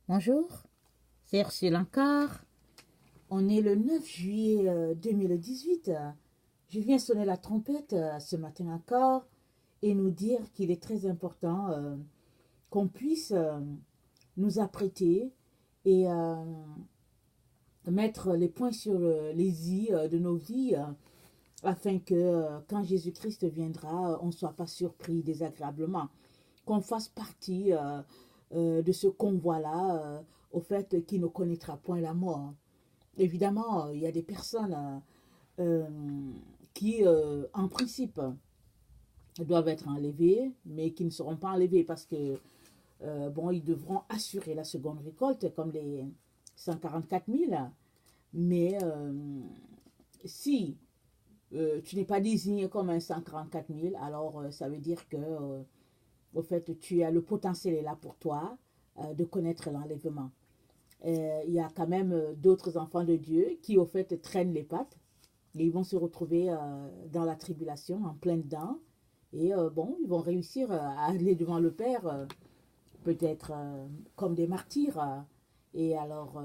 Bonjour, c'est Ursule encore. On est le 9 juillet 2018. Je viens sonner la trompette ce matin encore et nous dire qu'il est très important qu'on puisse nous apprêter et mettre les points sur les i de nos vies afin que quand Jésus-Christ viendra, on ne soit pas surpris désagréablement, qu'on fasse partie de ce convoi-là, au fait qu'il ne connaîtra point la mort. Évidemment, il y a des personnes euh, qui, en principe, doivent être enlevées, mais qui ne seront pas enlevées parce que, bon, ils devront assurer la seconde récolte, comme les 144 000. Mais si tu n'es pas désigné comme un 144 000, alors ça veut dire que, au fait, tu as le potentiel est là pour toi de connaître l'enlèvement. Il y a quand même d'autres enfants de Dieu qui, au fait, traînent les pattes et ils vont se retrouver dans la tribulation, en plein dedans. Et bon, ils vont réussir à aller devant le Père, peut-être comme des martyrs. Et alors,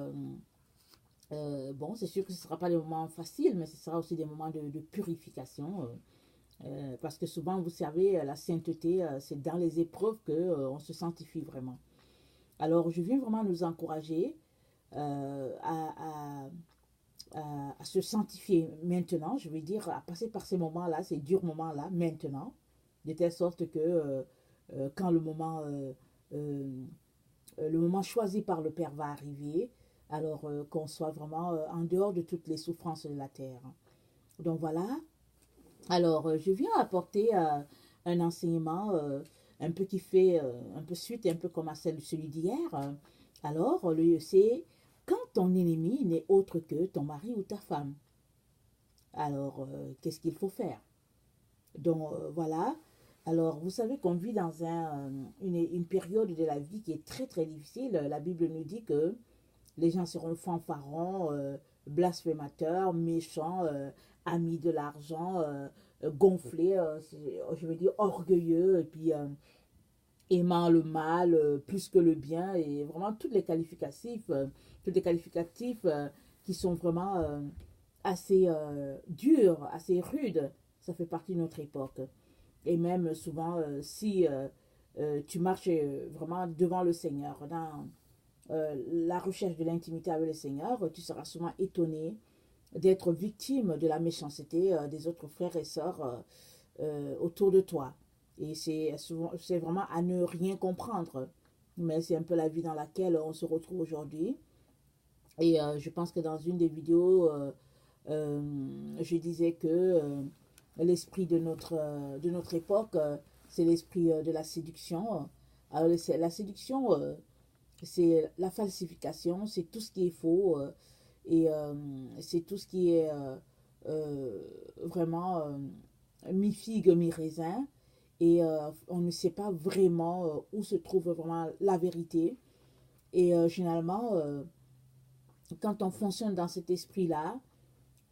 bon, c'est sûr que ce ne sera pas des moments faciles, mais ce sera aussi des moments de purification. Parce que souvent, vous savez, la sainteté, c'est dans les épreuves qu'on se sanctifie vraiment. Alors, je viens vraiment nous encourager euh, à, à se sanctifier maintenant, je veux dire, à passer par ces moments-là, ces durs moments-là, maintenant, de telle sorte que quand euh, le moment choisi par le Père va arriver, alors qu'on soit vraiment en dehors de toutes les souffrances de la terre. Donc voilà, alors je viens apporter un enseignement un peu qui fait un peu suite, un peu comme à celui d'hier. Alors, c'est quand ton ennemi n'est autre que ton mari ou ta femme. Alors, qu'est-ce qu'il faut faire? Donc, voilà. Alors, vous savez qu'on vit dans une période de la vie qui est très, très difficile. La Bible nous dit que les gens seront fanfarons, blasphémateurs, méchants, amis de l'argent, gonflés, je veux dire orgueilleux, et puis aimant le mal plus que le bien, et vraiment tous les qualificatifs qui sont vraiment assez durs, assez rudes. Ça fait partie de notre époque. Et même souvent, si tu marches vraiment devant le Seigneur, dans la recherche de l'intimité avec le Seigneur, tu seras souvent étonné d'être victime de la méchanceté des autres frères et sœurs autour de toi. Et c'est vraiment à ne rien comprendre. Mais c'est un peu la vie dans laquelle on se retrouve aujourd'hui. Et je pense que dans une des vidéos, je disais que l'esprit de notre époque, c'est l'esprit de la séduction. Alors, la séduction, c'est la falsification, c'est tout ce qui est faux et c'est tout ce qui est vraiment mi-figue, mi-raisin. Et on ne sait pas vraiment où se trouve vraiment la vérité. Et généralement, quand on fonctionne dans cet esprit-là,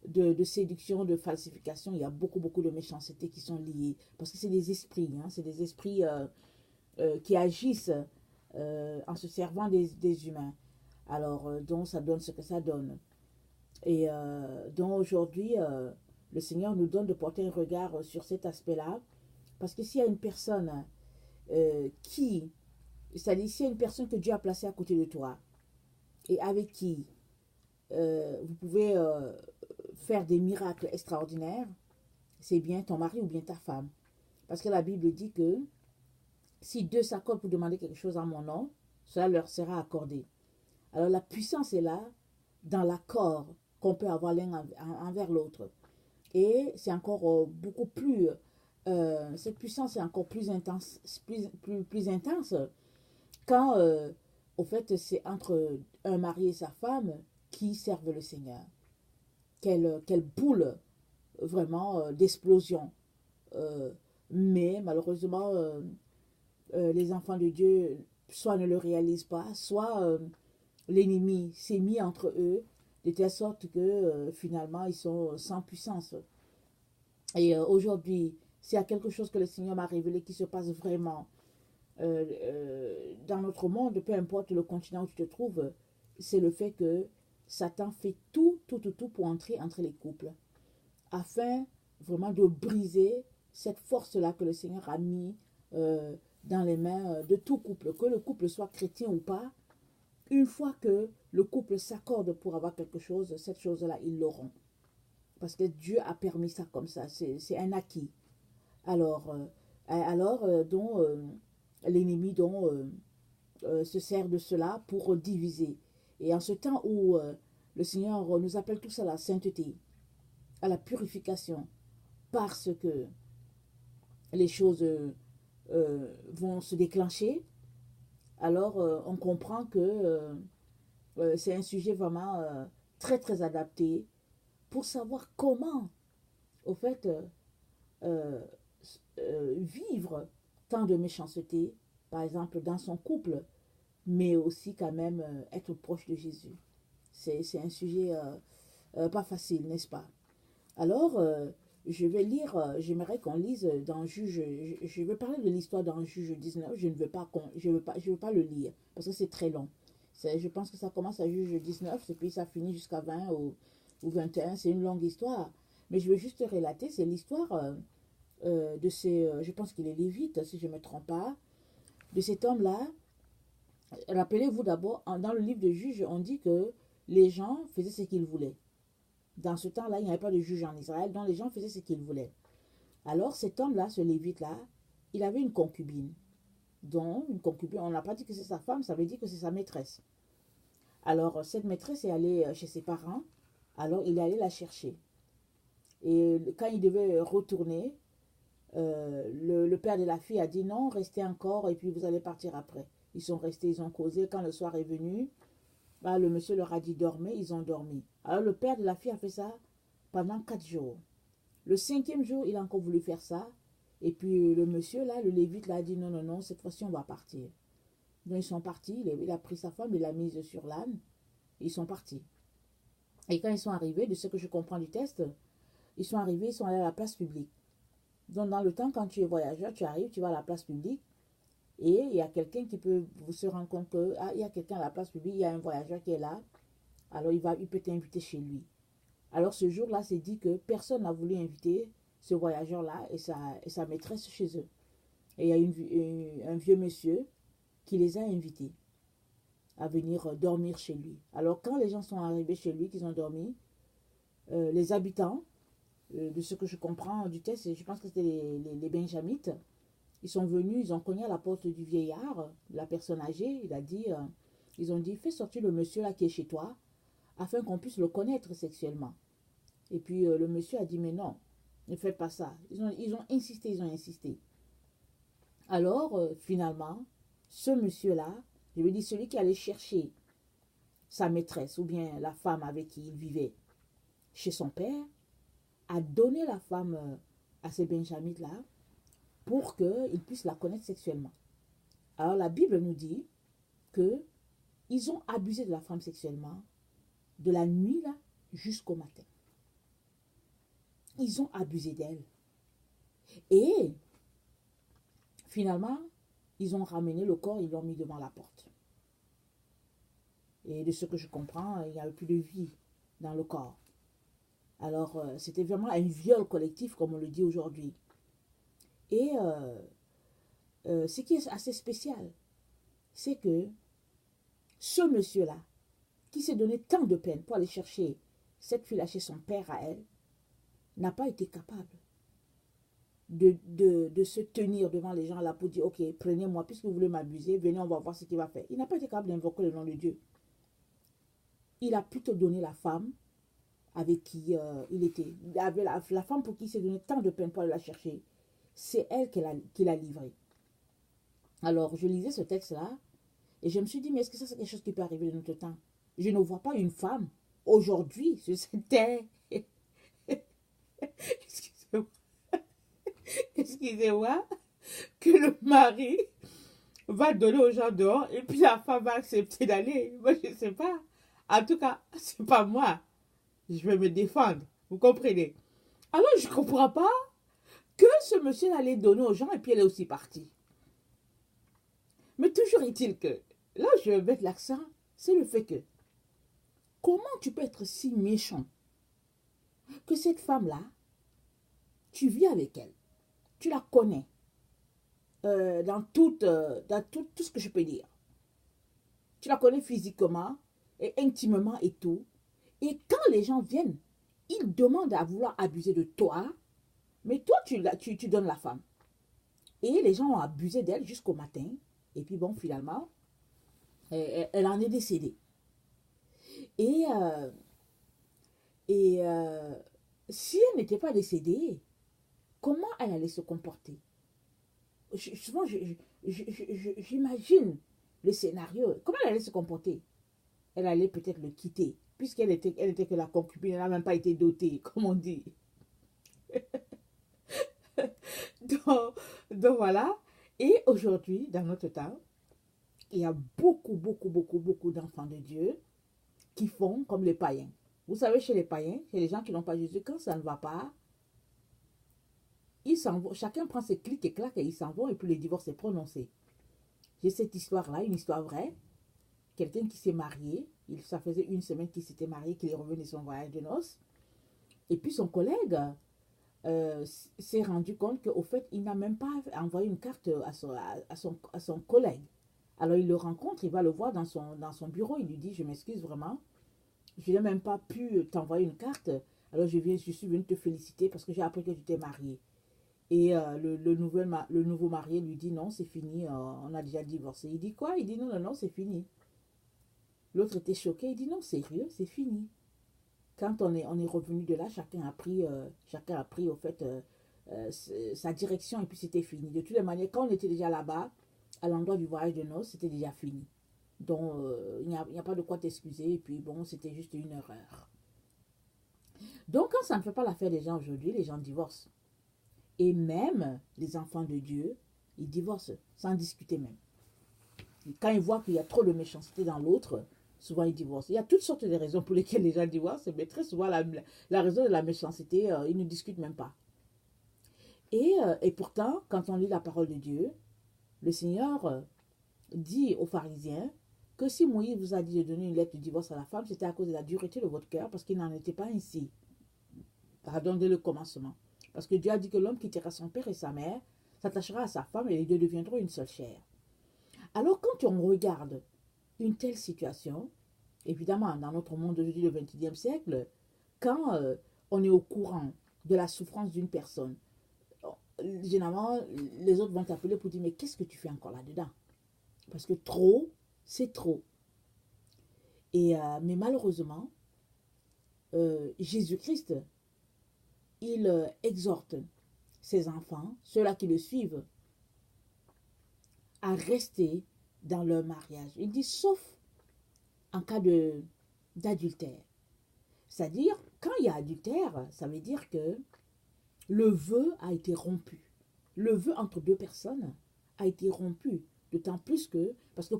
de séduction, de falsification, il y a beaucoup, beaucoup de méchanceté qui sont liées. Parce que c'est des esprits, hein, c'est des esprits qui agissent en se servant des humains. Alors, donc, ça donne ce que ça donne. Et donc, aujourd'hui, le Seigneur nous donne de porter un regard sur cet aspect-là. Parce que s'il y a une personne qui, c'est-à-dire s'il y a une personne que Dieu a placée à côté de toi et avec qui vous pouvez faire des miracles extraordinaires, c'est bien ton mari ou bien ta femme. Parce que la Bible dit que si deux s'accordent pour demander quelque chose en mon nom, cela leur sera accordé. Alors la puissance est là dans l'accord qu'on peut avoir l'un envers l'autre. Et c'est encore beaucoup plus, cette puissance est encore plus intense, plus intense quand, au fait, c'est entre un mari et sa femme qui servent le Seigneur. Quelle boule vraiment d'explosion. Euh, mais malheureusement, les enfants de Dieu soit ne le réalisent pas, soit l'ennemi s'est mis entre eux de telle sorte que finalement ils sont sans puissance. Et aujourd'hui, s'il y a quelque chose que le Seigneur m'a révélé qui se passe vraiment dans notre monde, peu importe le continent où tu te trouves, c'est le fait que Satan fait tout pour entrer entre les couples, afin vraiment de briser cette force-là que le Seigneur a mis dans les mains de tout couple, que le couple soit chrétien ou pas. Une fois que le couple s'accorde pour avoir quelque chose, cette chose-là, ils l'auront. Parce que Dieu a permis ça comme ça, c'est un acquis. Alors, dont l'ennemi se sert de cela pour diviser. Et en ce temps où le Seigneur nous appelle tous à la sainteté, à la purification, parce que les choses vont se déclencher, alors on comprend que c'est un sujet vraiment très adapté pour savoir comment, au fait, euh, vivre tant de méchanceté, par exemple dans son couple, mais aussi quand même être proche de Jésus. C'est un sujet pas facile, n'est-ce pas? Alors, je vais lire, j'aimerais qu'on lise dans Juge, je vais parler de l'histoire dans Juge 19, je veux pas le lire, parce que c'est très long. Je pense que ça commence à Juge 19, et puis ça finit jusqu'à 20 ou 21, c'est une longue histoire. Mais je vais juste relater, c'est l'histoire de ces, je pense qu'il est lévite, si je ne me trompe pas, de cet homme-là. Rappelez-vous d'abord, dans le livre de Juges, on dit que les gens faisaient ce qu'ils voulaient. Dans ce temps-là, il n'y avait pas de juge en Israël, donc les gens faisaient ce qu'ils voulaient. Alors cet homme-là, ce lévite-là, il avait une concubine. Donc, une concubine, on n'a pas dit que c'est sa femme, ça veut dire que c'est sa maîtresse. Alors, cette maîtresse est allée chez ses parents, alors il est allé la chercher. Et quand il devait retourner, le père de la fille a dit non, restez encore et puis vous allez partir après. Ils sont restés, ils ont causé. Quand le soir est venu, bah, le monsieur leur a dit dormez, ils ont dormi. Alors le père de la fille a fait ça pendant 4 jours. Le 5e jour, il a encore voulu faire ça. Et puis le monsieur là, le lévite là, a dit non, non, non, cette fois-ci on va partir. Donc ils sont partis, il a pris sa femme, il l'a mise sur l'âne, ils sont partis. Et quand ils sont arrivés, de ce que je comprends du texte, ils sont arrivés, ils sont allés à la place publique. Donc dans le temps, quand tu es voyageur, tu arrives, tu vas à la place publique, et il y a quelqu'un qui peut se rendre compte que il y a quelqu'un à la place publique, il y a un voyageur qui est là, alors il peut t'inviter chez lui. Alors ce jour-là, c'est dit que personne n'a voulu inviter ce voyageur-là et sa maîtresse chez eux. Et il y a un vieux monsieur qui les a invités à venir dormir chez lui. Alors quand les gens sont arrivés chez lui, qu'ils ont dormi, les habitants, de ce que je comprends du texte, je pense que c'était les Benjamites, ils sont venus, ils ont cogné à la porte du vieillard, de la personne âgée, ils ont dit, fais sortir le monsieur là qui est chez toi, afin qu'on puisse le connaître sexuellement. Et puis le monsieur a dit, mais non, ne faites pas ça. Ils ont insisté. Alors, finalement, ce monsieur-là, je veux dire, celui qui allait chercher sa maîtresse, ou bien la femme avec qui il vivait, chez son père, a donné la femme à ces Benjamites-là, pour qu'ils puissent la connaître sexuellement. Alors la Bible nous dit que ils ont abusé de la femme sexuellement de la nuit là jusqu'au matin. Ils ont abusé d'elle. Et finalement, ils ont ramené le corps, ils l'ont mis devant la porte. Et de ce que je comprends, il n'y avait plus de vie dans le corps. Alors, c'était vraiment un viol collectif, comme on le dit aujourd'hui. Et ce qui est assez spécial, c'est que ce monsieur-là, qui s'est donné tant de peine pour aller chercher cette fille-là chez son père à elle, n'a pas été capable de se tenir devant les gens là pour dire, ok, prenez-moi, puisque vous voulez m'abuser, venez, on va voir ce qu'il va faire. Il n'a pas été capable d'invoquer le nom de Dieu. Il a plutôt donné la femme avec qui il était. La femme pour qui il s'est donné tant de peine pour aller la chercher, c'est elle qui l'a livrée. Alors, je lisais ce texte-là, et je me suis dit, mais est-ce que ça, c'est quelque chose qui peut arriver de notre temps? Je ne vois pas une femme, aujourd'hui, sur cette terre. Excusez-moi, que le mari va donner aux gens dehors, et puis la femme va accepter d'aller. Moi, je ne sais pas. En tout cas, c'est pas moi. Je vais me défendre. Vous comprenez? Alors, je ne comprends pas que ce monsieur allait donner aux gens, et puis elle est aussi partie. Mais toujours est-il que, là je vais mettre l'accent, c'est le fait que, comment tu peux être si méchant que cette femme-là, tu vis avec elle, tu la connais tout ce que je peux dire. Tu la connais physiquement et intimement et tout. Et quand les gens viennent, ils demandent à vouloir abuser de toi, mais toi, tu donnes la femme. Et les gens ont abusé d'elle jusqu'au matin. Et puis bon, finalement, elle en est décédée. Et, euh, et si elle n'était pas décédée, comment elle allait se comporter? Souvent, j'imagine le scénario. Comment elle allait se comporter? Elle allait peut-être le quitter, elle était que la concubine, elle n'a même pas été dotée, comme on dit. donc, donc voilà. Et aujourd'hui, dans notre temps, il y a beaucoup d'enfants de Dieu qui font comme les païens. Vous savez, chez les païens, chez les gens qui n'ont pas Jésus, quand ça ne va pas, ils s'en vont. Chacun prend ses clics et claques et ils s'en vont et puis le divorce est prononcé. J'ai cette histoire-là, une histoire vraie. Quelqu'un qui s'est marié, ça faisait une semaine qu'il s'était marié, qu'il est revenu de son voyage de noces. Et puis son collègue s'est rendu compte qu'au fait, il n'a même pas envoyé une carte à son collègue. Alors il le rencontre, il va le voir dans son bureau, il lui dit, je m'excuse vraiment, je n'ai même pas pu t'envoyer une carte, alors je suis venu te féliciter parce que j'ai appris que tu t'es marié. Et le nouveau marié lui dit, non, c'est fini, on a déjà divorcé. Il dit quoi? Il dit, non, non, non, c'est fini. L'autre était choqué, il dit, non, sérieux, c'est fini. Quand on est revenu de là, chacun a pris au fait sa direction et puis c'était fini. De toutes les manières, quand on était déjà là-bas, à l'endroit du voyage de noces, c'était déjà fini. Donc, il n'y a pas de quoi t'excuser. Et puis, bon, c'était juste une erreur. Donc, quand ça ne fait pas l'affaire des gens aujourd'hui, les gens divorcent. Et même les enfants de Dieu, ils divorcent sans discuter même. Et quand ils voient qu'il y a trop de méchanceté dans l'autre, souvent ils divorcent. Il y a toutes sortes de raisons pour lesquelles les gens divorcent, mais très souvent la raison de la méchanceté, ils ne discutent même pas. Et pourtant, quand on lit la parole de Dieu, le Seigneur dit aux pharisiens que si Moïse vous a dit de donner une lettre de divorce à la femme, c'était à cause de la dureté de votre cœur, parce qu'il n'en était pas ainsi. Pardon dès le commencement. Parce que Dieu a dit que l'homme quittera son père et sa mère, s'attachera à sa femme et les deux deviendront une seule chair. Alors quand on regarde une telle situation, évidemment dans notre monde d'aujourd'hui, le 21e siècle, quand on est au courant de la souffrance d'une personne, généralement les autres vont t'appeler pour dire mais qu'est-ce que tu fais encore là-dedans? Parce que trop, c'est trop. Mais malheureusement, Jésus-Christ, il exhorte ses enfants, ceux-là qui le suivent, à rester dans leur mariage. Il dit sauf en cas d'adultère. C'est-à-dire, quand il y a adultère, ça veut dire que le vœu a été rompu. Le vœu entre deux personnes a été rompu. D'autant plus que, parce que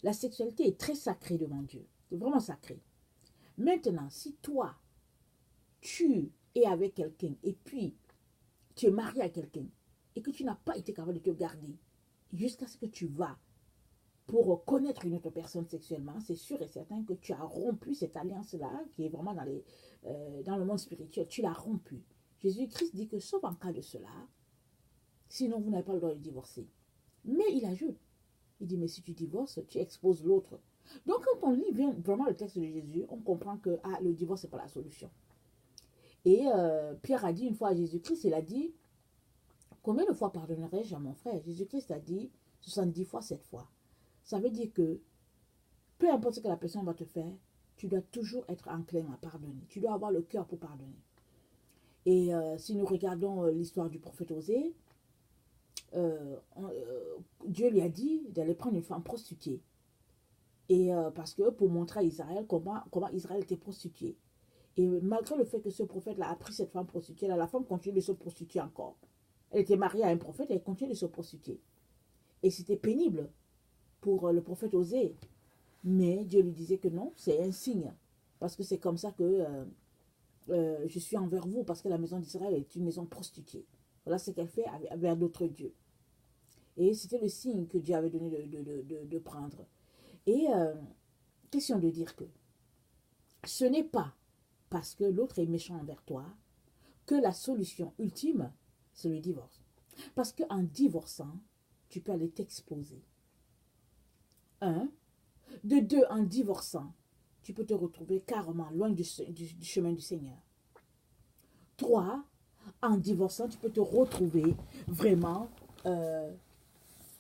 la sexualité est très sacrée devant Dieu. C'est vraiment sacré. Maintenant, si toi, tu es avec quelqu'un et puis tu es marié à quelqu'un et que tu n'as pas été capable de te garder jusqu'à ce que tu vas pour connaître une autre personne sexuellement, c'est sûr et certain que tu as rompu cette alliance-là, qui est vraiment dans le monde spirituel, tu l'as rompu. Jésus-Christ dit que sauf en cas de cela, sinon vous n'avez pas le droit de divorcer. Mais il ajoute, il dit, mais si tu divorces, tu exposes l'autre. Donc quand on lit vraiment le texte de Jésus, on comprend que le divorce, ce n'est pas la solution. Et Pierre a dit une fois à Jésus-Christ, il a dit, combien de fois pardonnerai-je à mon frère? Jésus-Christ a dit 70 fois, 7 fois. Ça veut dire que peu importe ce que la personne va te faire, tu dois toujours être enclin à pardonner. Tu dois avoir le cœur pour pardonner. Et si nous regardons l'histoire du prophète Osée, Dieu lui a dit d'aller prendre une femme prostituée. Et parce que pour montrer à Israël comment Israël était prostitué. Et malgré le fait que ce prophète-là a pris cette femme prostituée, la femme continue de se prostituer encore. Elle était mariée à un prophète et elle continue de se prostituer. Et c'était pénible pour le prophète Osée. Mais Dieu lui disait que non, c'est un signe. Parce que c'est comme ça que je suis envers vous, parce que la maison d'Israël est une maison prostituée. Voilà ce qu'elle fait vers d'autres dieux. Et c'était le signe que Dieu avait donné de prendre. Et question de dire que ce n'est pas parce que l'autre est méchant envers toi que la solution ultime, c'est le divorce. Parce qu'en divorçant, tu peux aller t'exposer. Un. De deux, en divorçant, tu peux te retrouver carrément loin du chemin du Seigneur. Trois, en divorçant, tu peux te retrouver vraiment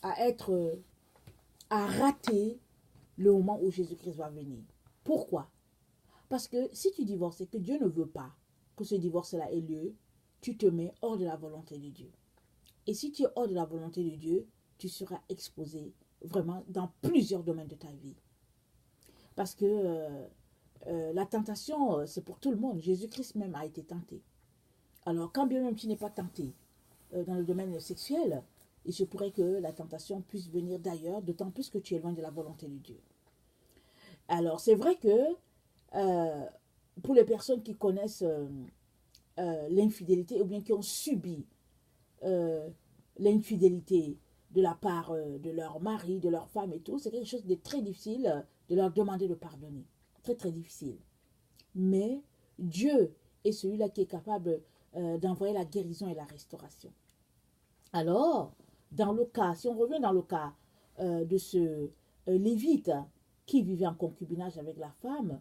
à rater le moment où Jésus-Christ va venir. Pourquoi? Parce que si tu divorces et que Dieu ne veut pas que ce divorce-là ait lieu, tu te mets hors de la volonté de Dieu. Et si tu es hors de la volonté de Dieu, tu seras exposé vraiment dans plusieurs domaines de ta vie. Parce que la tentation, c'est pour tout le monde. Jésus-Christ même a été tenté. Alors, quand bien même tu n'es pas tenté dans le domaine sexuel, il se pourrait que la tentation puisse venir d'ailleurs, d'autant plus que tu es loin de la volonté de Dieu. Alors, c'est vrai que pour les personnes qui connaissent l'infidélité ou bien qui ont subi l'infidélité de la part de leur mari, de leur femme et tout, c'est quelque chose de très difficile de leur demander de pardonner. Très, très difficile. Mais Dieu est celui-là qui est capable d'envoyer la guérison et la restauration. Alors, dans le cas, si on revient dans le cas de ce Lévite qui vivait en concubinage avec la femme,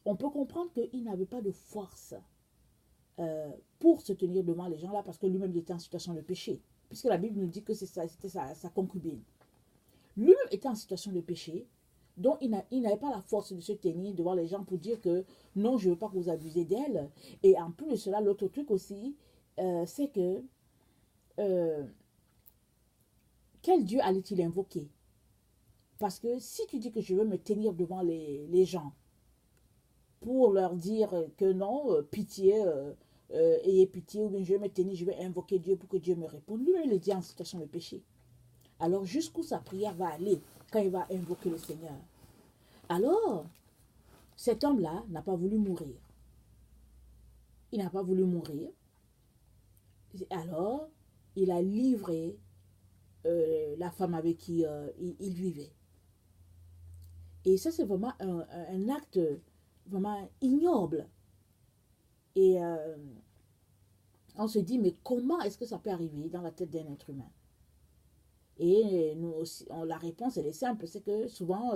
on peut comprendre qu'il n'avait pas de force pour se tenir devant les gens là parce que lui-même était en situation de péché. Puisque la Bible nous dit que c'était sa concubine. Lui-même était en situation de péché, donc il n'avait pas la force de se tenir devant les gens pour dire que non, je ne veux pas que vous abusez d'elle. Et en plus de cela, l'autre truc aussi, c'est que quel Dieu allait-il invoquer? Parce que si tu dis que je veux me tenir devant les gens pour leur dire que non, pitié, ayez pitié, ou bien je vais me tenir, je vais invoquer Dieu pour que Dieu me réponde. Lui, il est dit en situation de péché. Alors, jusqu'où sa prière va aller quand il va invoquer le Seigneur? Alors, cet homme-là n'a pas voulu mourir. Il n'a pas voulu mourir. Alors, il a livré la femme avec qui il vivait. Et ça, c'est vraiment un acte vraiment ignoble. Et on se dit, mais comment est-ce que ça peut arriver dans la tête d'un être humain? Et nous aussi, la réponse, elle est simple, c'est que souvent,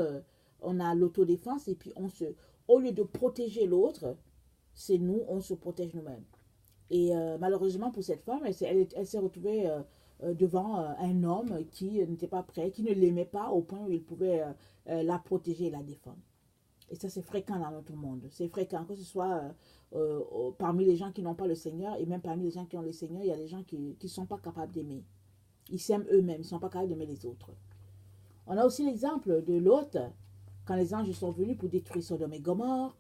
on a l'autodéfense et puis au lieu de protéger l'autre, c'est nous, on se protège nous-mêmes. Et malheureusement pour cette femme, elle s'est retrouvée devant un homme qui n'était pas prêt, qui ne l'aimait pas au point où il pouvait la protéger et la défendre. Et ça, c'est fréquent dans notre monde. C'est fréquent, que ce soit parmi les gens qui n'ont pas le Seigneur et même parmi les gens qui ont le Seigneur, il y a des gens qui ne sont pas capables d'aimer. Ils s'aiment eux-mêmes, ils ne sont pas capables d'aimer les autres. On a aussi l'exemple de Lot, quand les anges sont venus pour détruire Sodome et Gomorrhe,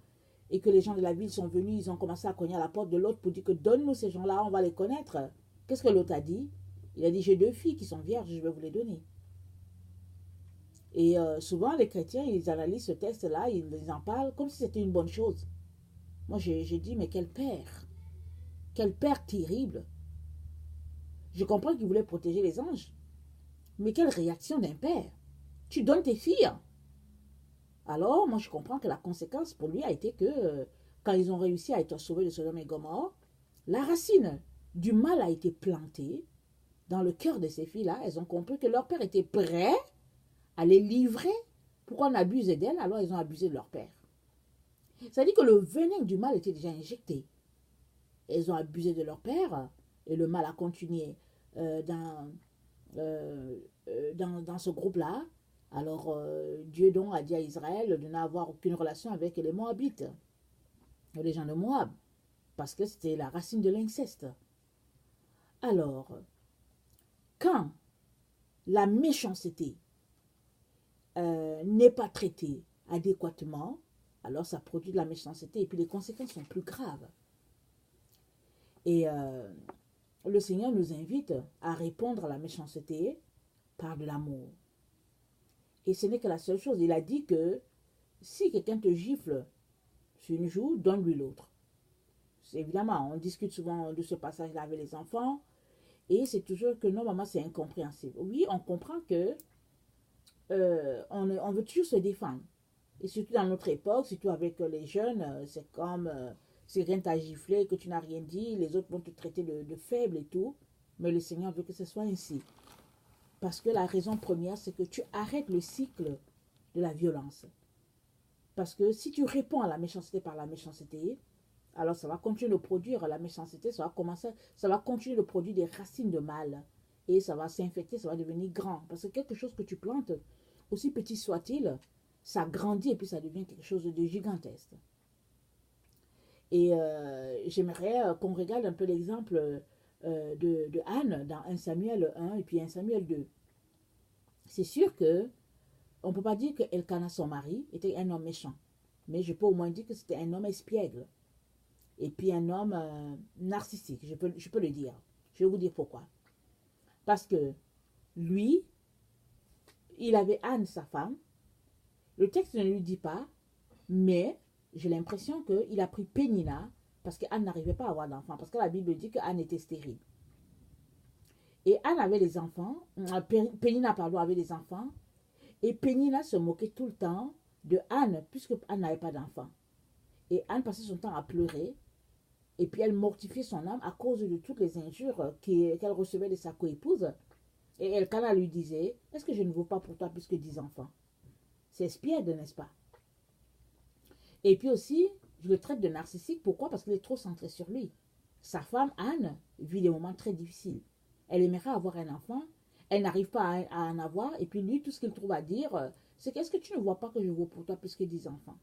et que les gens de la ville sont venus, ils ont commencé à cogner à la porte de Lot pour dire que donne-nous ces gens-là, on va les connaître. Qu'est-ce que Lot a dit? Il a dit, j'ai 2 filles qui sont vierges, je vais vous les donner. Et souvent, les chrétiens, ils analysent ce texte-là, ils en parlent comme si c'était une bonne chose. Moi, j'ai dit, mais quel père terrible. Je comprends qu'il voulait protéger les anges, mais quelle réaction d'un père. Tu donnes tes filles. Alors, moi, je comprends que la conséquence pour lui a été que quand ils ont réussi à être sauvés de Sodome et Gomorrhe, la racine du mal a été plantée dans le cœur de ces filles-là. Elles ont compris que leur père était prêt à les livrer pour qu'on abuse d'elles, alors ils ont abusé de leur père. C'est-à-dire que le venin du mal était déjà injecté. Elles ont abusé de leur père et le mal a continué dans ce groupe-là. Alors, Dieu donc a dit à Israël de n'avoir aucune relation avec les Moabites, les gens de Moab, parce que c'était la racine de l'inceste. Alors, quand la méchanceté n'est pas traitée adéquatement, alors ça produit de la méchanceté et puis les conséquences sont plus graves. Et le Seigneur nous invite à répondre à la méchanceté par de l'amour. Et ce n'est que la seule chose. Il a dit que si quelqu'un te gifle sur une joue, donne-lui l'autre. Évidemment, on discute souvent de ce passage-là avec les enfants. Et c'est toujours que non, maman, c'est incompréhensible. Oui, on comprend que on veut toujours se défendre. Et surtout dans notre époque, surtout avec les jeunes, c'est comme si rien t'a giflé, que tu n'as rien dit, les autres vont te traiter de faible et tout. Mais le Seigneur veut que ce soit ainsi. Parce que la raison première, c'est que tu arrêtes le cycle de la violence. Parce que si tu réponds à la méchanceté par la méchanceté, alors ça va continuer de produire la méchanceté, ça va continuer de produire des racines de mal. Et ça va s'infecter, ça va devenir grand. Parce que quelque chose que tu plantes, aussi petit soit-il, ça grandit et puis ça devient quelque chose de gigantesque. Et j'aimerais qu'on regarde un peu l'exemple de Anne dans 1 Samuel 1 et puis 1 Samuel 2. C'est sûr que on ne peut pas dire que Elkanah, son mari, était un homme méchant. Mais je peux au moins dire que c'était un homme espiègle. Et puis un homme narcissique, je peux le dire. Je vais vous dire pourquoi. Parce que lui, il avait Anne, sa femme. Le texte ne lui dit pas, mais j'ai l'impression qu'il a pris Pénina parce qu'Anne n'arrivait pas à avoir d'enfant. Parce que la Bible dit qu'Anne était stérile. Et Anne avait des enfants, Pénina, pardon, avait des enfants. Et Pénina se moquait tout le temps de Anne, puisque Anne n'avait pas d'enfant. Et Anne passait son temps à pleurer. Et puis elle mortifiait son âme à cause de toutes les injures qu'elle recevait de sa coépouse. Et Elkanah lui disait, est-ce que je ne vaux pas pour toi plus que 10 enfants? C'est espiègle, n'est-ce pas? Et puis aussi, je le traite de narcissique. Pourquoi? Parce qu'il est trop centré sur lui. Sa femme, Anne, vit des moments très difficiles. Elle aimerait avoir un enfant. Elle n'arrive pas à en avoir. Et puis lui, tout ce qu'il trouve à dire, c'est qu'est-ce que tu ne vois pas que je vaux pour toi plus que 10 enfants?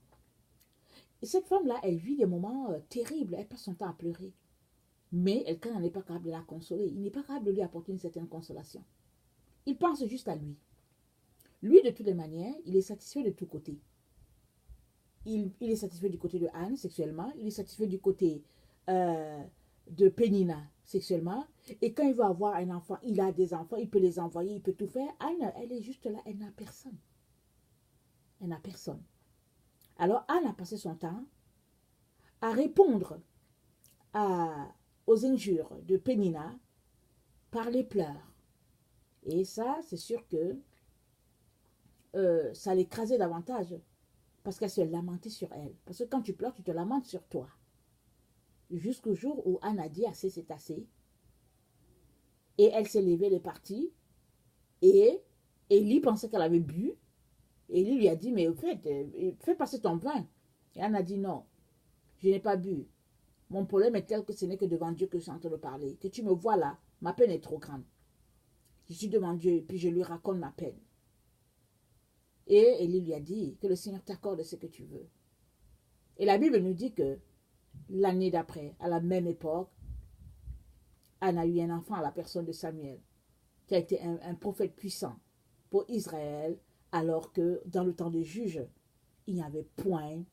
Et cette femme-là, elle vit des moments terribles. Elle passe son temps à pleurer. Mais Elkanah n'est pas capable de la consoler. Il n'est pas capable de lui apporter une certaine consolation. Il pense juste à lui. Lui, de toutes les manières, il est satisfait de tous côtés. Il est satisfait du côté de Anne, sexuellement. Il est satisfait du côté de Pénina, sexuellement. Et quand il veut avoir un enfant, il a des enfants, il peut les envoyer, il peut tout faire. Anne, elle est juste là, elle n'a personne. Elle n'a personne. Alors Anne a passé son temps à répondre aux injures de Pénina par les pleurs. Et ça, c'est sûr que ça l'écrasait davantage parce qu'elle se lamentait sur elle. Parce que quand tu pleures, tu te lamentes sur toi. Jusqu'au jour où Anne a dit assez, c'est assez. Et elle s'est levée, elle est partie. Et Élie pensait qu'elle avait bu. Et Élie lui a dit, mais au fait, fais passer ton vin. Et Anne a dit, non, je n'ai pas bu. Mon problème est tel que ce n'est que devant Dieu que je suis en train de parler. Que tu me vois là, ma peine est trop grande. Je suis devant Dieu et puis je lui raconte ma peine. Et Élie lui a dit que le Seigneur t'accorde ce que tu veux. Et la Bible nous dit que l'année d'après, à la même époque, Anne a eu un enfant à la personne de Samuel, qui a été un prophète puissant pour Israël, alors que dans le temps des juges, il n'y avait point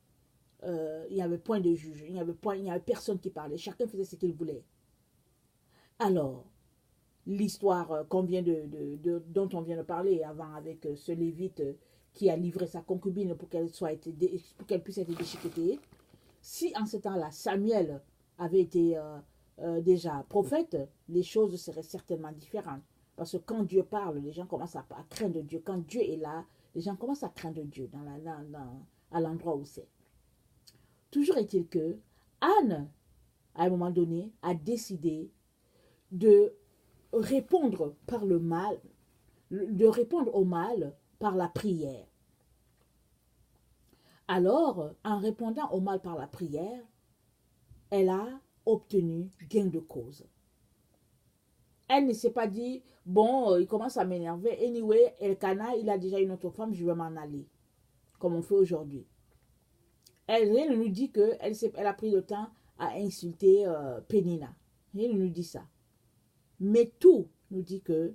de juge, il n'y avait personne qui parlait, chacun faisait ce qu'il voulait. Alors, l'histoire dont on vient de parler avant avec ce Lévite qui a livré sa concubine pour qu'elle puisse être déchiquetée, si en ce temps-là Samuel avait été déjà prophète, les choses seraient certainement différentes. Parce que quand Dieu parle, les gens commencent à craindre Dieu. Quand Dieu est là, les gens commencent à craindre Dieu à l'endroit où c'est. Toujours est-il que Anne, à un moment donné, a décidé de répondre par le mal, de répondre au mal par la prière. Alors, en répondant au mal par la prière, elle a obtenu gain de cause. Elle ne s'est pas dit, bon, il commence à m'énerver. Anyway, Elkanah, il a déjà une autre femme, je vais m'en aller. Comme on fait aujourd'hui. Elle nous dit qu'elle a pris le temps à insulter Pénina. Elle nous dit ça. Mais tout nous dit que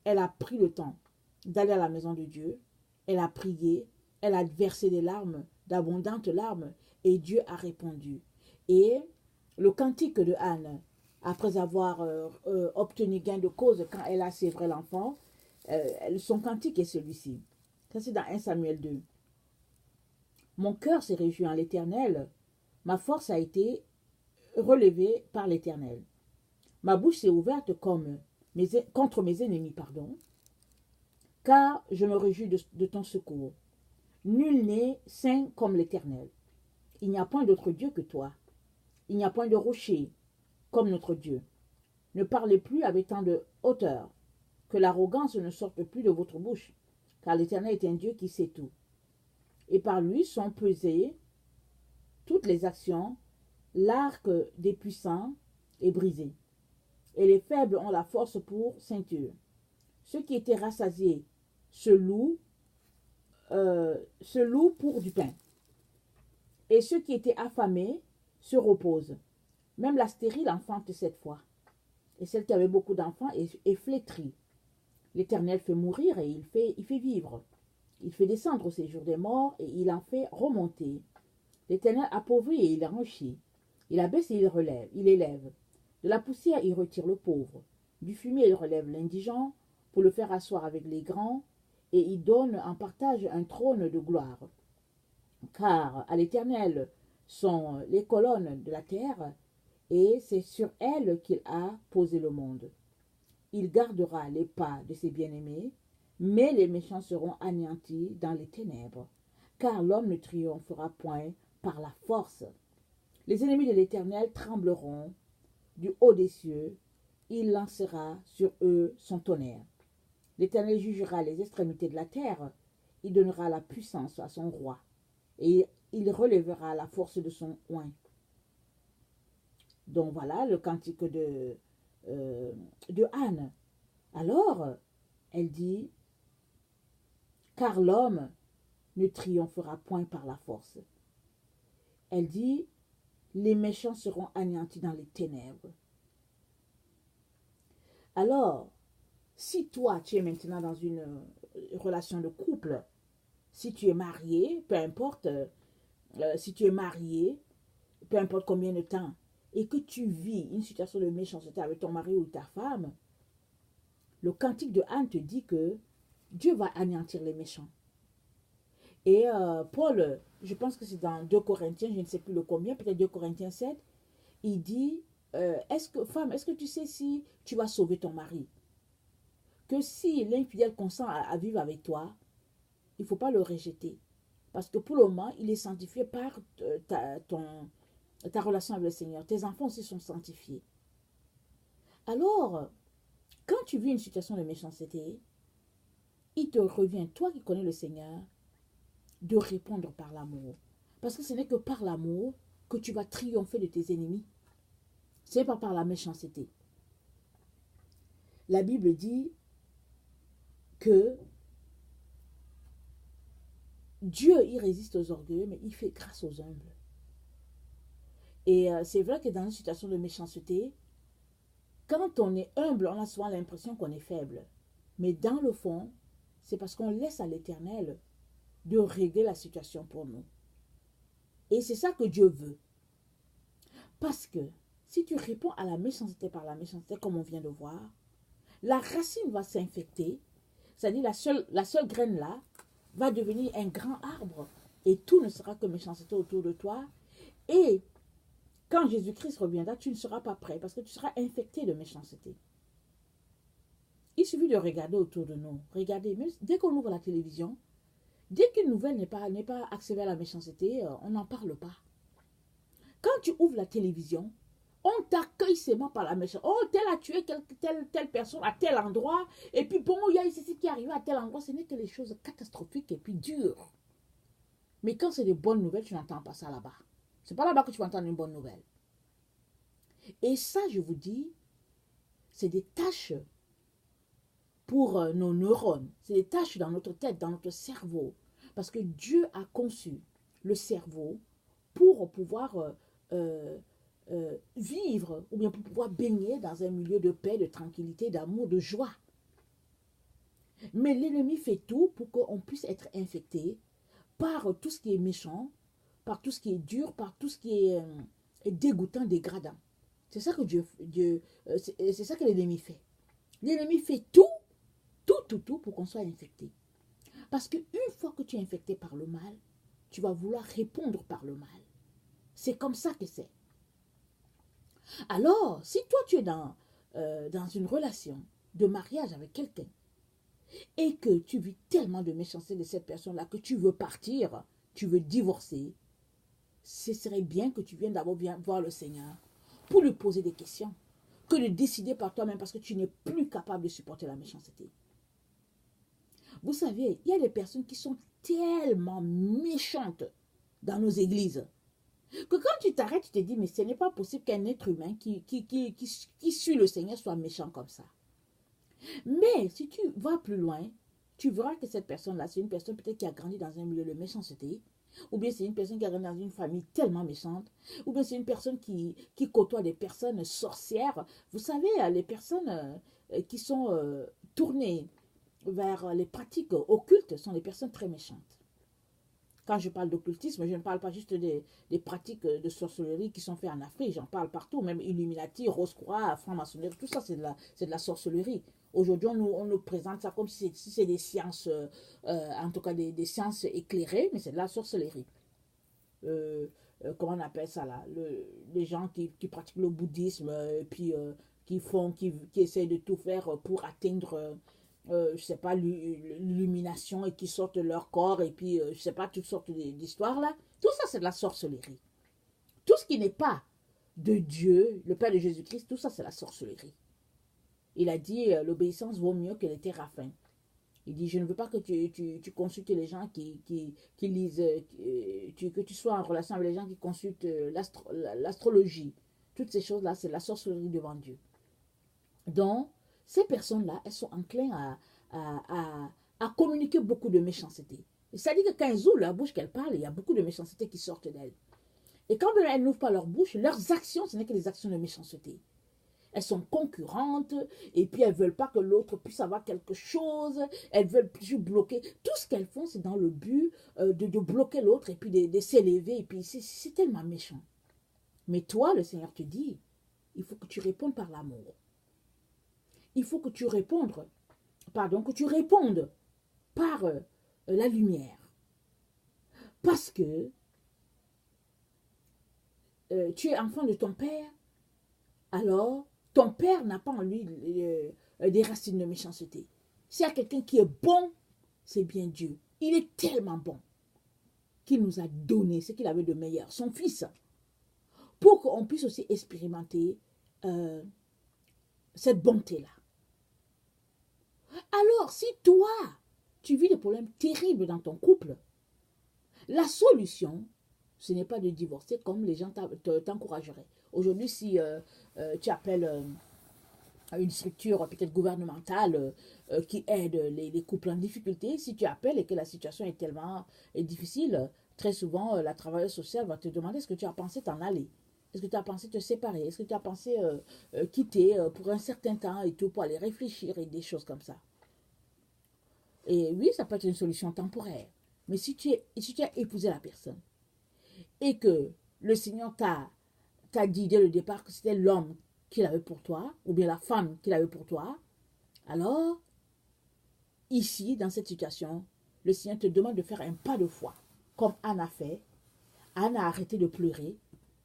elle a pris le temps d'aller à la maison de Dieu. Elle a prié. Elle a versé des larmes, d'abondantes larmes. Et Dieu a répondu. Et le cantique de Anne, après avoir obtenu gain de cause quand elle a sévré l'enfant, son cantique est celui-ci. Ça, c'est dans 1 Samuel 2. Mon cœur s'est réjoui en l'Éternel. Ma force a été relevée par l'Éternel. Ma bouche s'est ouverte comme contre mes ennemis, pardon, car je me réjouis de ton secours. Nul n'est saint comme l'Éternel. Il n'y a point d'autre Dieu que toi. Il n'y a point de rocher comme notre Dieu. Ne parlez plus avec tant de hauteur, que l'arrogance ne sorte plus de votre bouche, car l'Éternel est un Dieu qui sait tout. Et par lui sont pesées toutes les actions, l'arc des puissants est brisé, et les faibles ont la force pour ceinture. Ceux qui étaient rassasiés se louent pour du pain, et ceux qui étaient affamés se reposent. Même la stérile enfante cette fois, et celle qui avait beaucoup d'enfants est flétrie. L'Éternel fait mourir et il fait vivre. Il fait descendre au séjour des morts et il en fait remonter. L'Éternel appauvrit et il enrichit. Il abaisse et il élève. De la poussière, il retire le pauvre. Du fumier, il relève l'indigent pour le faire asseoir avec les grands, et il donne en partage un trône de gloire. Car à l'Éternel sont les colonnes de la terre, et c'est sur elles qu'il a posé le monde. Il gardera les pas de ses bien-aimés, mais les méchants seront anéantis dans les ténèbres, car l'homme ne triomphera point par la force. Les ennemis de l'Éternel trembleront du haut des cieux, il lancera sur eux son tonnerre. L'Éternel jugera les extrémités de la terre, il donnera la puissance à son roi, et il relèvera la force de son oint. Donc voilà le cantique de Anne. Alors, elle dit, car l'homme ne triomphera point par la force. Elle dit, les méchants seront anéantis dans les ténèbres. Alors, si toi, tu es maintenant dans une relation de couple, si tu es marié, peu importe, si tu es marié, peu importe combien de temps, et que tu vis une situation de méchanceté avec ton mari ou ta femme, le cantique de Anne te dit que Dieu va anéantir les méchants. Et Paul, je pense que c'est dans 2 Corinthiens, je ne sais plus le combien, peut-être 2 Corinthiens 7, il dit, femme, est-ce que tu sais si tu vas sauver ton mari? Que si l'infidèle consent à vivre avec toi, il ne faut pas le rejeter. Parce que pour le moment, il est sanctifié par ta relation avec le Seigneur. Tes enfants aussi sont sanctifiés. Alors, quand tu vis une situation de méchanceté, il te revient, toi qui connais le Seigneur, de répondre par l'amour. Parce que ce n'est que par l'amour que tu vas triompher de tes ennemis. Ce n'est pas par la méchanceté. La Bible dit que Dieu, il résiste aux orgueilleux, mais il fait grâce aux humbles. Et c'est vrai que dans une situation de méchanceté, quand on est humble, on a souvent l'impression qu'on est faible. Mais dans le fond, c'est parce qu'on laisse à l'Éternel de régler la situation pour nous. Et c'est ça que Dieu veut. Parce que si tu réponds à la méchanceté par la méchanceté, comme on vient de voir, la racine va s'infecter, c'est-à-dire la seule graine là va devenir un grand arbre. Et tout ne sera que méchanceté autour de toi. Et quand Jésus-Christ reviendra, tu ne seras pas prêt parce que tu seras infecté de méchanceté. Il suffit de regarder autour de nous. Regardez, même dès qu'on ouvre la télévision, dès qu'une nouvelle n'est pas axée vers la méchanceté, on n'en parle pas. Quand tu ouvres la télévision, on t'accueille seulement par la méchanceté. Oh, tel a tué telle personne à tel endroit. Et puis bon, il y a ici qui est arrivé à tel endroit. Ce n'est que les choses catastrophiques et puis dures. Mais quand c'est des bonnes nouvelles, tu n'entends pas ça là-bas. C'est pas là-bas que tu vas entendre une bonne nouvelle. Et ça, je vous dis, c'est des tâches pour nos neurones. C'est des tâches dans notre tête, dans notre cerveau. Parce que Dieu a conçu le cerveau pour pouvoir vivre ou bien pour pouvoir baigner dans un milieu de paix, de tranquillité, d'amour, de joie. Mais l'ennemi fait tout pour qu'on puisse être infecté par tout ce qui est méchant, par tout ce qui est dur, par tout ce qui est dégoûtant, dégradant. C'est ça que c'est ça que l'ennemi fait. L'ennemi fait tout pour qu'on soit infecté. Parce qu'une fois que tu es infecté par le mal, tu vas vouloir répondre par le mal. C'est comme ça que c'est. Alors, si toi tu es dans une relation de mariage avec quelqu'un et que tu vis tellement de méchanceté de cette personne-là que tu veux partir, tu veux divorcer, ce serait bien que tu viennes d'abord voir le Seigneur pour lui poser des questions que de décider par toi-même parce que tu n'es plus capable de supporter la méchanceté. Vous savez, il y a des personnes qui sont tellement méchantes dans nos églises que quand tu t'arrêtes, tu te dis, mais ce n'est pas possible qu'un être humain qui suit le Seigneur soit méchant comme ça. Mais si tu vas plus loin, tu verras que cette personne-là, c'est une personne peut-être qui a grandi dans un milieu de méchanceté, ou bien c'est une personne qui a grandi dans une famille tellement méchante, ou bien c'est une personne qui côtoie des personnes sorcières. Vous savez, les personnes qui sont tournées vers les pratiques occultes sont des personnes très méchantes. Quand je parle d'occultisme, je ne parle pas juste des pratiques de sorcellerie qui sont faites en Afrique, j'en parle partout, même Illuminati, Rose-Croix, franc-maçonnerie, tout ça c'est de la sorcellerie. Aujourd'hui, on nous présente ça comme si c'est des sciences, en tout cas des sciences éclairées, mais c'est de la sorcellerie. Comment on appelle ça là, les gens qui pratiquent le bouddhisme, et puis qui essayent de tout faire pour atteindre je sais pas, l'illumination et qui sortent de leur corps et puis, je sais pas, toutes sortes d'histoires là. Tout ça, c'est de la sorcellerie. Tout ce qui n'est pas de Dieu, le Père de Jésus-Christ, tout ça, c'est la sorcellerie. Il a dit, l'obéissance vaut mieux que les téraphins. Il dit, je ne veux pas que tu consultes les gens qui lisent, que tu sois en relation avec les gens qui consultent l'astrologie. Toutes ces choses-là, c'est la sorcellerie devant Dieu. Donc, ces personnes-là, elles sont enclines à communiquer beaucoup de méchanceté. C'est-à-dire que quand elles ouvrent leur bouche, qu'elles parlent, il y a beaucoup de méchanceté qui sortent d'elles. Et quand elles n'ouvrent pas leur bouche, leurs actions, ce n'est que des actions de méchanceté. Elles sont concurrentes et puis elles ne veulent pas que l'autre puisse avoir quelque chose. Elles veulent plus bloquer. Tout ce qu'elles font, c'est dans le but de bloquer l'autre et puis de s'élever. Et puis c'est tellement méchant. Mais toi, le Seigneur te dit, il faut que tu répondes par l'amour. Il faut que tu répondes par la lumière. Parce que tu es enfant de ton Père, alors ton Père n'a pas en lui des racines de méchanceté. S'il y a quelqu'un qui est bon, c'est bien Dieu. Il est tellement bon qu'il nous a donné ce qu'il avait de meilleur, son Fils, pour qu'on puisse aussi expérimenter cette bonté-là. Alors, si toi, tu vis des problèmes terribles dans ton couple, la solution, ce n'est pas de divorcer comme les gens t'encourageraient. Aujourd'hui, si tu appelles une structure peut-être gouvernementale qui aide les couples en difficulté, si tu appelles et que la situation est tellement difficile, très souvent, la travailleuse sociale va te demander est-ce que tu as pensé t'en aller? Est-ce que tu as pensé te séparer? Est-ce que tu as pensé quitter pour un certain temps et tout, pour aller réfléchir et des choses comme ça? Et oui, ça peut être une solution temporaire. Mais si tu as épousé la personne et que le Seigneur t'a dit dès le départ que c'était l'homme qu'il avait pour toi, ou bien la femme qu'il avait pour toi, alors, ici, dans cette situation, le Seigneur te demande de faire un pas de foi, comme Anne a fait. Anne a arrêté de pleurer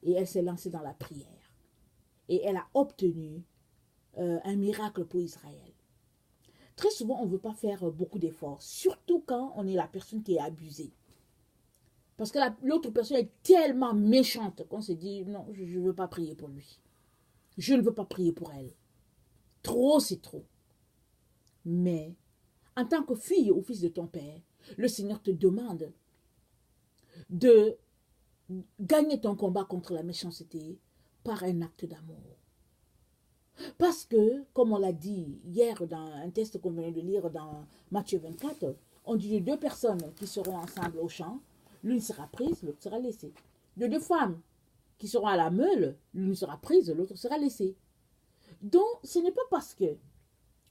et elle s'est lancée dans la prière. Et elle a obtenu un miracle pour Israël. Très souvent, on ne veut pas faire beaucoup d'efforts, surtout quand on est la personne qui est abusée. Parce que l'autre personne est tellement méchante qu'on se dit, non, je ne veux pas prier pour lui. Je ne veux pas prier pour elle. Trop, c'est trop. Mais, en tant que fille ou fils de ton Père, le Seigneur te demande de gagner ton combat contre la méchanceté par un acte d'amour. Parce que, comme on l'a dit hier dans un texte qu'on venait de lire dans Matthieu 24, on dit de deux personnes qui seront ensemble au champ, l'une sera prise, l'autre sera laissée. De deux femmes qui seront à la meule, l'une sera prise, l'autre sera laissée. Donc, ce n'est pas parce que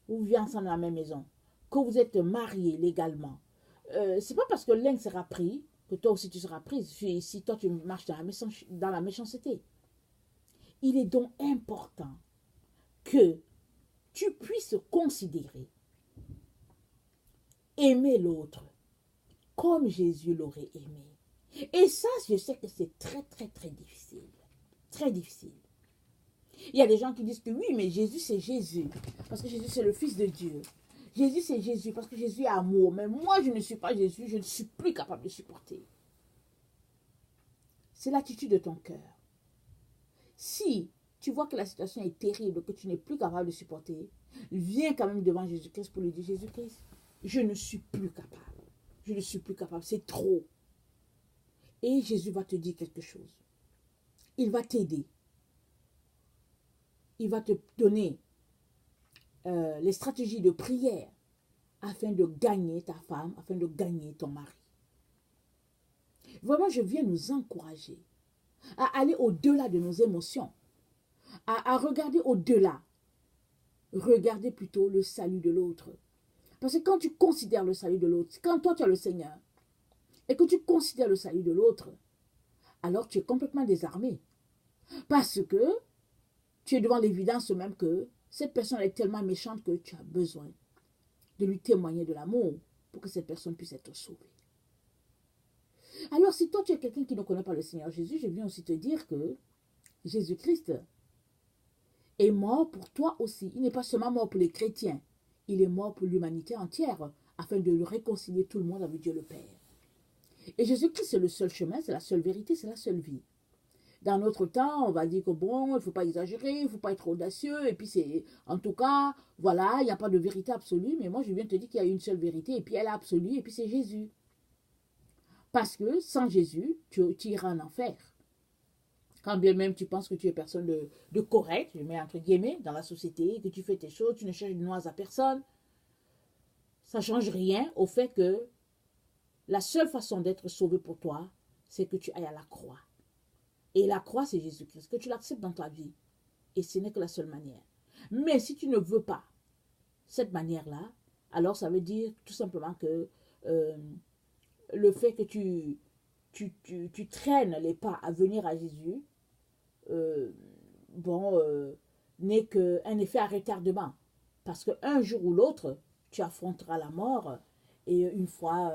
vous vivez ensemble dans la même maison, que vous êtes mariés légalement. C'est pas parce que l'un sera pris que toi aussi tu seras prise, si toi tu marches dans la méchanceté. Il est donc important que tu puisses considérer, aimer l'autre comme Jésus l'aurait aimé. Et ça, je sais que c'est très, très, très difficile. Très difficile. Il y a des gens qui disent que oui, mais Jésus, c'est Jésus. Parce que Jésus, c'est le Fils de Dieu. Jésus, c'est Jésus, parce que Jésus est amour. Mais moi, je ne suis pas Jésus, je ne suis plus capable de supporter. C'est l'attitude de ton cœur. Si tu vois que la situation est terrible, que tu n'es plus capable de supporter, viens quand même devant Jésus-Christ pour lui dire, Jésus-Christ, je ne suis plus capable. Je ne suis plus capable, c'est trop. Et Jésus va te dire quelque chose. Il va t'aider. Il va te donner les stratégies de prière afin de gagner ta femme, afin de gagner ton mari. Vraiment, je viens nous encourager à aller au-delà de nos émotions, à regarder au-delà. Regardez plutôt le salut de l'autre. Parce que quand tu considères le salut de l'autre, quand toi tu as le Seigneur, et que tu considères le salut de l'autre, alors tu es complètement désarmé. Parce que tu es devant l'évidence même que cette personne est tellement méchante que tu as besoin de lui témoigner de l'amour pour que cette personne puisse être sauvée. Alors si toi tu es quelqu'un qui ne connaît pas le Seigneur Jésus, je viens aussi te dire que Jésus-Christ est mort pour toi aussi. Il n'est pas seulement mort pour les chrétiens, il est mort pour l'humanité entière afin de réconcilier tout le monde avec Dieu le Père. Et Jésus-Christ, c'est le seul chemin, c'est la seule vérité, c'est la seule vie. Dans notre temps, on va dire que bon, il ne faut pas exagérer, il ne faut pas être audacieux, et puis c'est, en tout cas, voilà, il n'y a pas de vérité absolue, mais moi je viens te dire qu'il y a une seule vérité, et puis elle est absolue, et puis c'est Jésus. Parce que sans Jésus, tu iras en enfer. Quand bien même tu penses que tu es personne de correct, je mets entre guillemets, dans la société, que tu fais tes choses, tu ne cherches de noise à personne, ça ne change rien au fait que la seule façon d'être sauvé pour toi, c'est que tu ailles à la croix. Et la croix, c'est Jésus-Christ, que tu l'acceptes dans ta vie. Et ce n'est que la seule manière. Mais si tu ne veux pas cette manière-là, alors ça veut dire tout simplement que le fait que tu traînes les pas à venir à Jésus, n'est qu'un effet à retardement. Parce qu'un jour ou l'autre, tu affronteras la mort. Et une fois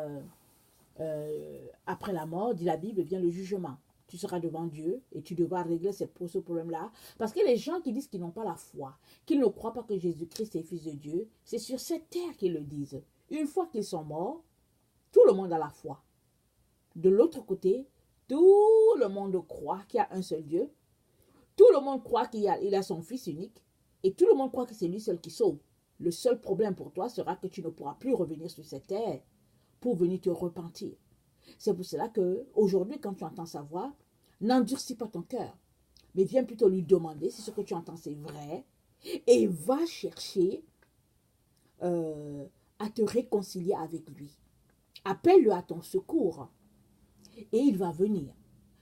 après la mort, dit la Bible, vient le jugement. Tu seras devant Dieu et tu devras régler ce problème-là. Parce que les gens qui disent qu'ils n'ont pas la foi, qu'ils ne croient pas que Jésus-Christ est Fils de Dieu, c'est sur cette terre qu'ils le disent. Une fois qu'ils sont morts, tout le monde a la foi. De l'autre côté, tout le monde croit qu'il y a un seul Dieu. Tout le monde croit qu'il a son Fils unique. Et tout le monde croit que c'est lui seul qui sauve. Le seul problème pour toi sera que tu ne pourras plus revenir sur cette terre pour venir te repentir. C'est pour cela qu'aujourd'hui, quand tu entends sa voix, n'endurcis pas ton cœur, mais viens plutôt lui demander si ce que tu entends c'est vrai et va chercher à te réconcilier avec lui. Appelle-le à ton secours et il va venir.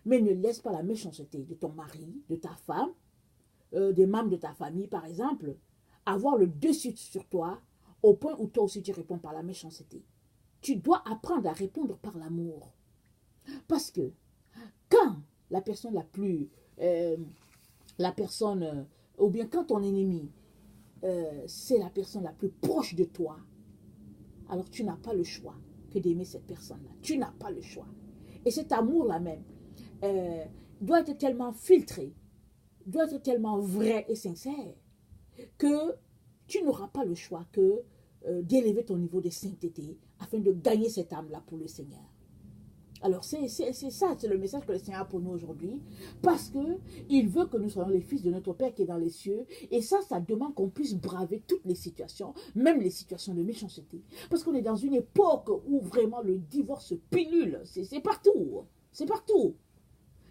Mais ne laisse pas la méchanceté de ton mari, de ta femme, des membres de ta famille par exemple, avoir le dessus sur toi au point où toi aussi tu réponds par la méchanceté. Tu dois apprendre à répondre par l'amour. Parce que quand la personne ou bien quand ton ennemi, c'est la personne la plus proche de toi, alors tu n'as pas le choix que d'aimer cette personne-là. Tu n'as pas le choix. Et cet amour-là même doit être tellement filtré, doit être tellement vrai et sincère, que tu n'auras pas le choix que d'élever ton niveau de sainteté afin de gagner cette âme-là pour le Seigneur. Alors c'est ça, c'est le message que le Seigneur a pour nous aujourd'hui, parce qu'il veut que nous soyons les fils de notre Père qui est dans les cieux, et ça demande qu'on puisse braver toutes les situations, même les situations de méchanceté, parce qu'on est dans une époque où vraiment le divorce pilule, c'est partout, c'est partout.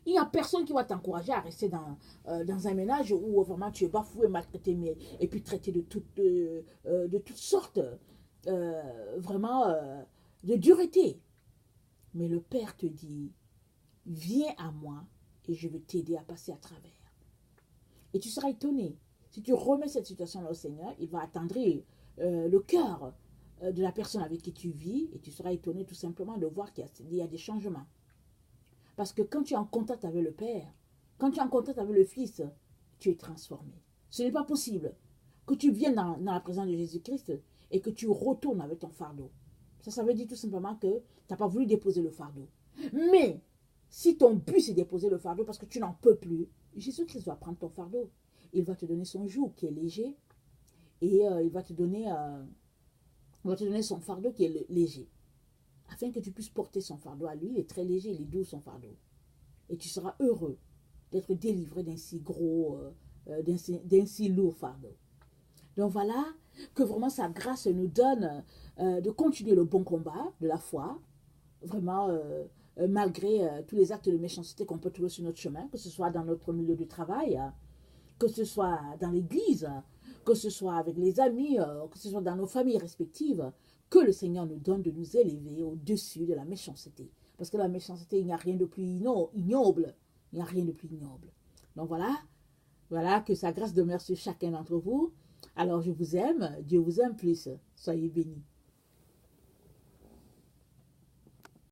Il n'y a personne qui va t'encourager à rester dans un ménage où vraiment tu es bafoué, maltraité, et puis traité de toutes sortes, de dureté. Mais le Père te dit, viens à moi et je vais t'aider à passer à travers. Et tu seras étonné. Si tu remets cette situation-là au Seigneur, il va attendrir le cœur de la personne avec qui tu vis et tu seras étonné tout simplement de voir qu'il y a des changements. Parce que quand tu es en contact avec le Père, quand tu es en contact avec le Fils, tu es transformé. Ce n'est pas possible que tu viennes dans la présence de Jésus-Christ et que tu retournes avec ton fardeau. Ça veut dire tout simplement que tu n'as pas voulu déposer le fardeau. Mais si ton but c'est déposer le fardeau parce que tu n'en peux plus, Jésus-Christ va prendre ton fardeau. il va te donner son joug qui est léger et il va te donner son fardeau qui est léger. Afin que tu puisses porter son fardeau à lui, il est très léger, il est doux son fardeau. Et tu seras heureux d'être délivré d'un si gros, d'un si lourd fardeau. Donc voilà, que vraiment sa grâce nous donne de continuer le bon combat de la foi, vraiment malgré tous les actes de méchanceté qu'on peut trouver sur notre chemin, que ce soit dans notre milieu de travail, que ce soit dans l'église, que ce soit avec les amis, que ce soit dans nos familles respectives, que le Seigneur nous donne de nous élever au-dessus de la méchanceté. Parce que la méchanceté, il n'y a rien de plus ignoble. Il n'y a rien de plus ignoble. Donc voilà, que sa grâce demeure sur chacun d'entre vous. Alors je vous aime, Dieu vous aime plus. Soyez bénis.